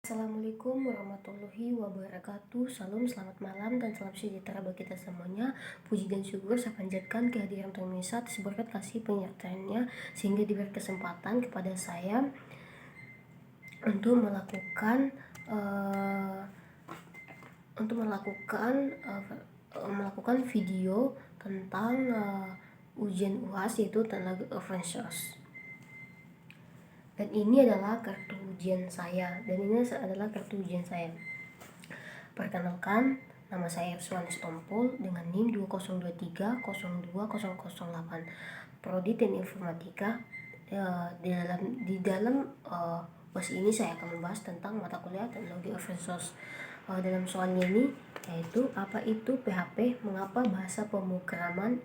Assalamualaikum warahmatullahi wabarakatuh. Salam, selamat malam dan salam sejahtera bagi kita semuanya. Puji dan syukur saya panjatkan kehadiran Tuhan Yesus atas berkat kasih penyertaannya sehingga diberi kesempatan kepada saya untuk melakukan video tentang ujian UAS, yaitu tentang open source. Dan ini adalah kartu ujian saya. Perkenalkan, nama saya Erswan Stompul dengan NIM 2023020008. Prodi Teknik Informatika. Di dalam UAS ini saya akan membahas tentang mata kuliah teknologi open source. Dalam soalnya ini yaitu apa itu PHP, mengapa bahasa pemrograman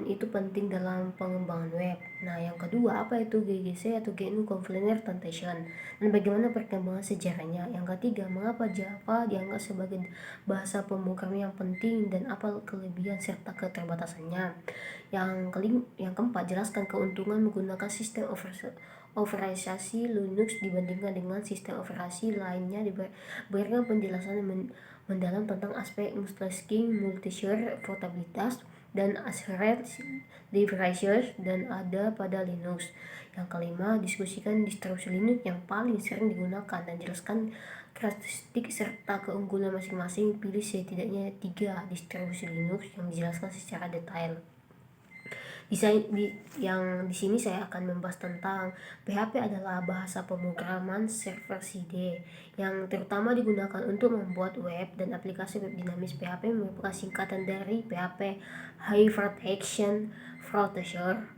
itu penting dalam pengembangan web. Nah, yang kedua, apa itu GGC atau GNU Convener Translation dan bagaimana perkembangan sejarahnya. Yang ketiga, mengapa Java dianggap sebagai bahasa pemrograman yang penting dan apa kelebihan serta keterbatasannya. Yang keempat, jelaskan keuntungan menggunakan sistem operasi Linux dibandingkan dengan sistem operasi lainnya. Berikan penjelasan mendalam tentang aspek multitasking, multi-share, portabilitas, dan asynchronous devices dan ada pada Linux. Yang kelima, diskusikan distribusi Linux yang paling sering digunakan dan jelaskan karakteristik serta keunggulan masing-masing. Pilih setidaknya 3 distribusi Linux yang dijelaskan secara detail. Di sini saya akan membahas tentang PHP adalah bahasa pemrograman server-side yang terutama digunakan untuk membuat web dan aplikasi web dinamis. PHP merupakan singkatan dari PHP Hypertext Processor.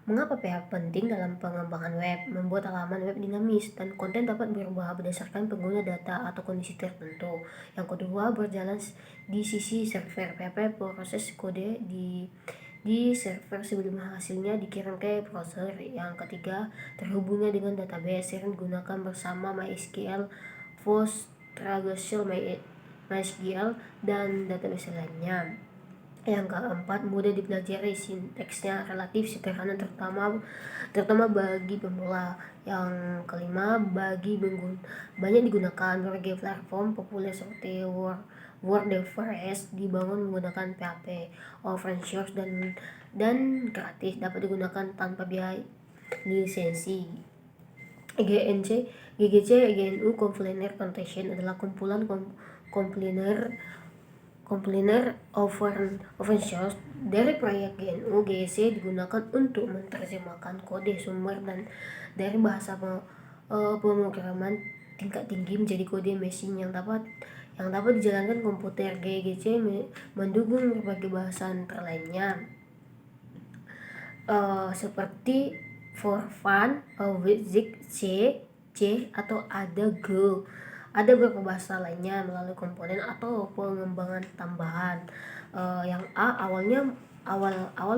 Mengapa PHP penting dalam pengembangan web? Membuat halaman web dinamis dan konten dapat berubah berdasarkan pengguna, data, atau kondisi tertentu. Yang kedua, berjalan di sisi server. PHP proses kode di server sebelum hasilnya dikirim ke browser. Yang ketiga, terhubungnya dengan database sering digunakan bersama MySQL, PostgreSQL, MySQL, dan database lainnya. Yang keempat, mudah dipelajari, sintaksnya relatif sederhana terutama bagi pemula. Yang kelima, banyak digunakan berbagai platform populer seperti WordPress dibangun menggunakan PHP. Open source dan gratis, dapat digunakan tanpa biaya lisensi. GGC GNU Convener Translation adalah kumpulan kompiler open source dari proyek GNU. GGC digunakan untuk menerjemahkan kode sumber dan dari bahasa pemrograman tingkat tinggi menjadi kode mesin yang dapat dijalankan komputer. GGC mendukung berbagai bahasa antara lainnya seperti Fortran, Basic, C atau ada Go. Ada beberapa bahasa lainnya melalui komponen atau pengembangan tambahan. Yang awal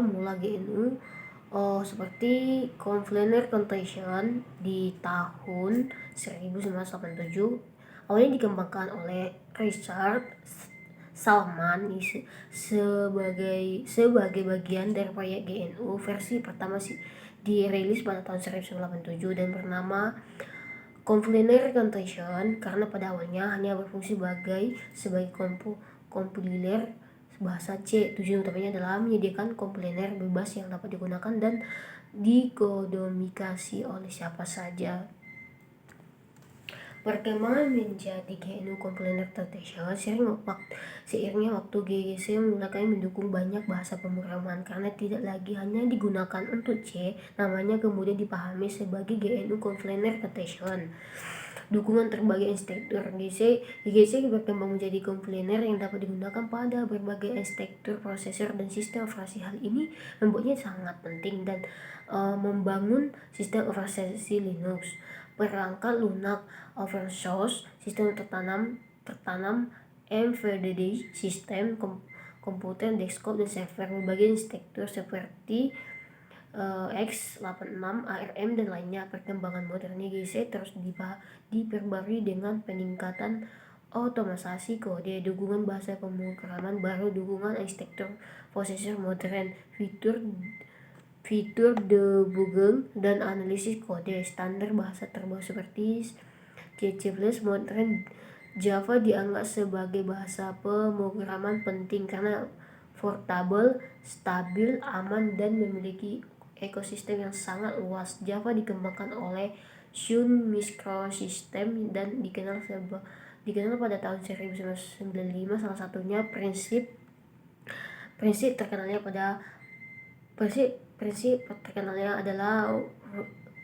mula GNU seperti Convener Translation di tahun 1987 awalnya dikembangkan oleh Richard Stallman sebagai bagian dari proyek GNU. Versi pertama dirilis pada tahun 1987 dan bernama Convener Translation karena pada awalnya hanya berfungsi sebagai kompiler bahasa C. Tujuan utamanya adalah menyediakan kompiler bebas yang dapat digunakan dan dikodonifikasi oleh siapa saja. Perkembangan menjadi GNU Convener Translation seiringnya waktu GGC mulai mendukung banyak bahasa pemrograman karena tidak lagi hanya digunakan untuk C. Namanya kemudian dipahami sebagai GNU Convener Translation. Dukungan terbagai arsitektur. GGC berkembang menjadi kompiler yang dapat digunakan pada berbagai arsitektur prosesor dan sistem operasi. Hal ini membuatnya sangat penting dan membangun sistem operasi Linux. Perangkat lunak open source, sistem tertanam embedded sistem komputer desktop dan server. Berbagai arsitektur seperti x86, ARM, dan lainnya. Perkembangan modernnya GGC terus diperbarui dengan peningkatan otomatisasi kode, dukungan bahasa pemrograman baru, dukungan arsitektur prosesor modern, fitur debugging dan analisis kode. Standar bahasa terbaru seperti C++, modern Java dianggap sebagai bahasa pemrograman penting karena portable, stabil, aman, dan memiliki ekosistem yang sangat luas. Java dikembangkan oleh Sun Microsystems dan dikenal pada tahun 1995. Salah satunya prinsip terkenalnya adalah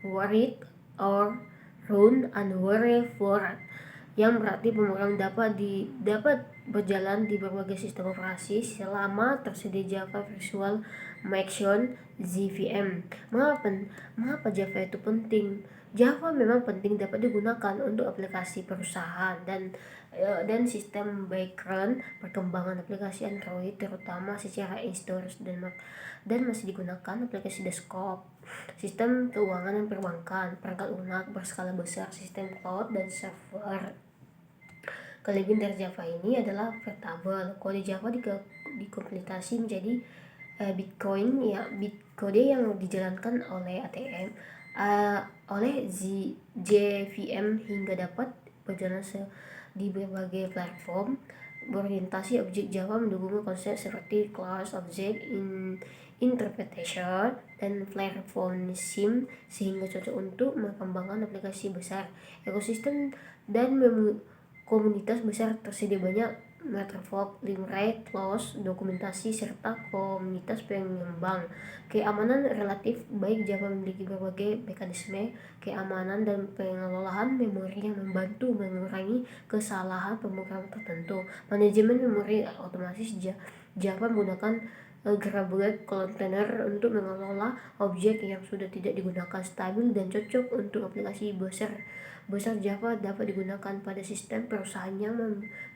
write it or run unworry forward, yang berarti pemrograman dapat berjalan di berbagai sistem operasi selama tersedia Java Virtual Machine (JVM). Mengapa Java itu penting? Java memang penting dapat digunakan untuk aplikasi perusahaan dan sistem background perkembangan aplikasi Android, terutama secara in-store dan masih digunakan aplikasi desktop, sistem keuangan dan perbankan, perangkat lunak berskala besar, sistem cloud, dan server. Kelebihan dari Java ini adalah portable. Kode Java dikompilasi menjadi Bitcoin, kode yang dijalankan oleh ATM oleh JVM hingga dapat berjalan di berbagai platform. Berorientasi objek Java mendukung konsep seperti class object interpretation dan platformism sehingga cocok untuk mengembangkan aplikasi besar. Ekosistem dan komunitas besar tersedia banyak network, link rate, close, dokumentasi, serta komunitas pengembang. Keamanan relatif baik. Java memiliki berbagai mekanisme keamanan dan pengelolaan memori yang membantu mengurangi kesalahan pemrograman tertentu. Manajemen memori otomatis. Java menggunakan Graphic Container untuk mengelola objek yang sudah tidak digunakan, stabil dan cocok untuk aplikasi besar. Java dapat digunakan pada sistem perusahaan yang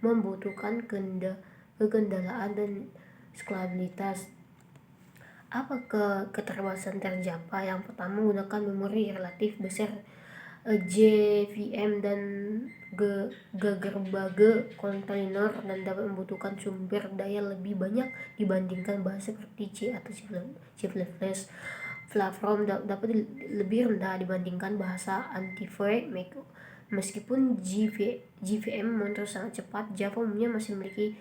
membutuhkan kekendalaan dan skalabilitas. Apa keterbatasan dari Java? Yang pertama, menggunakan memori relatif besar. JVM dan berbagai kontainer dan dapat membutuhkan sumber daya lebih banyak dibandingkan bahasa seperti C atau C++. Platform dapat lebih rendah dibandingkan bahasa Antivirus. Meskipun JVM motor sangat cepat, Java umumnya masih memiliki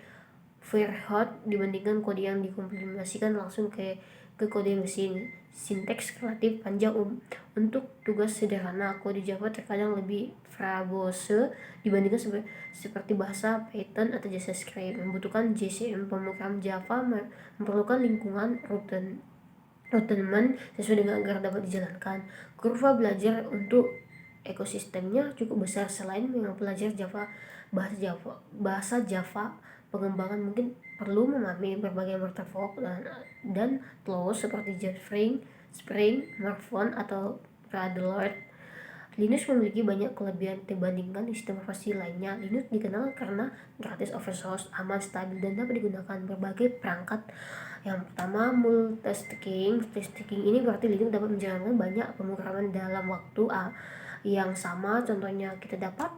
overhead dibandingkan kode yang dikompilasikan langsung ke kode mesin. Sinteks relatif panjang untuk tugas sederhana. Kode Java terkadang lebih verbose dibandingkan seperti bahasa Python atau JavaScript. Membutuhkan JCM. Pemrograman Java memerlukan lingkungan environment sesuai dengan agar dapat dijalankan. Kurva belajar untuk ekosistemnya cukup besar. Selain mempelajari bahasa Java, pengembangan mungkin perlu memahami berbagai network dan tools seperti JetSpring, Markdown, atau Radler. Linux memiliki banyak kelebihan dibandingkan sistem operasi lainnya. Linux dikenal karena gratis, open source, aman, stabil, dan dapat digunakan berbagai perangkat. Yang pertama, multitasking. Ini berarti Linux dapat menjalankan banyak pemrograman dalam waktu yang sama. Contohnya, kita dapat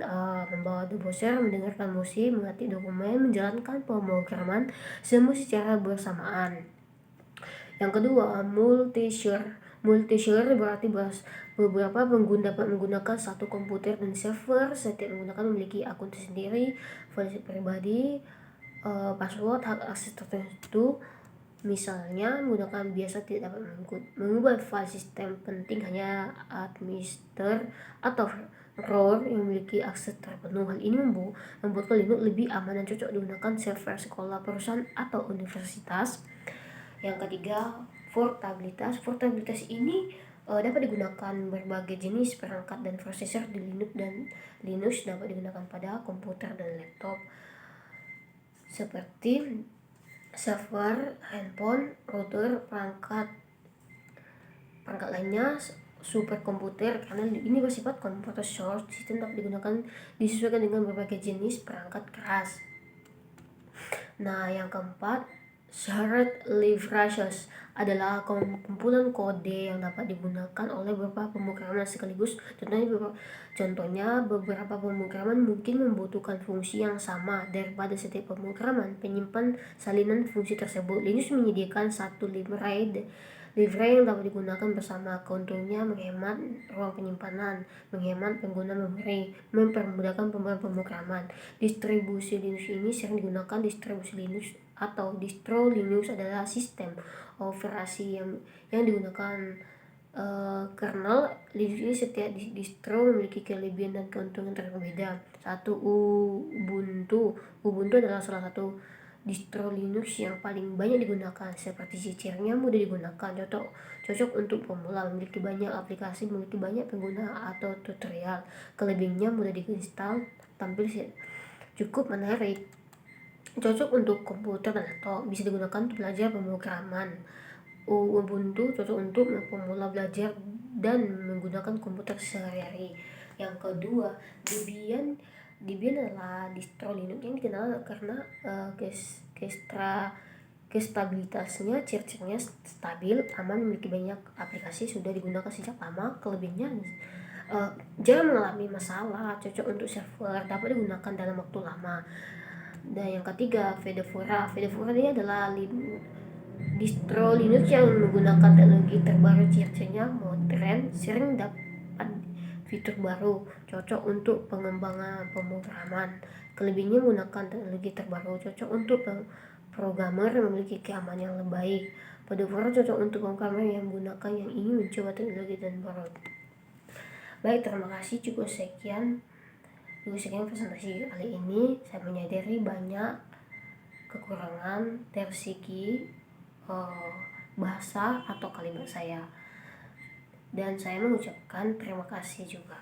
membawa browser, mendengarkan musik, mengetik dokumen, menjalankan pemrograman semua secara bersamaan. Yang kedua, multi-share berarti beberapa pengguna dapat menggunakan satu komputer dan server. Setiap menggunakan memiliki akun sendiri, file pribadi, password, hak akses tertentu. Misalnya, menggunakan biasa tidak dapat mengubah file sistem penting, hanya administrator atau root yang memiliki akses terpenuh. Hal ini membuatkan Linux lebih aman dan cocok digunakan server sekolah, perusahaan, atau universitas. Yang ketiga, portabilitas. Portabilitas ini dapat digunakan berbagai jenis perangkat dan prosesor di Linux, dan Linux dapat digunakan pada komputer dan laptop seperti server, handphone, router, perangkat lainnya, superkomputer. Karena ini bersifat komputer short, sistem dapat digunakan disesuaikan dengan berbagai jenis perangkat keras. Nah, yang keempat, shared liberations adalah kumpulan kode yang dapat digunakan oleh beberapa pemrograman sekaligus. Contohnya, beberapa pemrograman mungkin membutuhkan fungsi yang sama daripada setiap pemrograman penyimpan salinan fungsi tersebut. Linux menyediakan satu library Livreng yang dapat digunakan bersama. Keuntungnya menghemat ruang penyimpanan, menghemat pengguna memori, mempermudahkan pemrograman. Distribusi Linux ini sering digunakan. Distribusi Linux atau distro Linux adalah sistem operasi yang digunakan kernel Linux. Ini setiap distro memiliki kelebihan dan keuntungan berbeda. Satu, Ubuntu adalah salah satu distro Linux yang paling banyak digunakan. Seperti ciri-cirinya mudah digunakan, cocok untuk pemula, memiliki banyak aplikasi, memiliki banyak pengguna atau tutorial. Kelebihannya mudah diinstal, tampil cukup menarik, cocok untuk komputer dan laptop, bisa digunakan untuk belajar pemrograman. Ubuntu cocok untuk pemula belajar dan menggunakan komputer sehari-hari. Yang kedua, Debian adalah distro Linux yang dikenal karena kestabilitasnya, ciri-cirinya stabil, aman, memiliki banyak aplikasi, sudah digunakan sejak lama. Kelebihannya jarang mengalami masalah, cocok untuk server, dapat digunakan dalam waktu lama. Dan yang ketiga, Fedora ini adalah distro Linux yang menggunakan teknologi terbaru. Ciri-cirinya modern, sering dapat fitur baru, cocok untuk pengembangan pemrograman. Kelebihannya menggunakan teknologi terbaru, cocok untuk programmer yang memiliki keamanan yang lebih baik. Fedora cocok untuk programmer yang menggunakan yang ingin mencoba teknologi dan baru. Baik, terima kasih. Cukup sekian presentasi kali ini. Saya menyadari banyak kekurangan dari segi bahasa atau kalimat saya, dan saya mengucapkan terima kasih juga.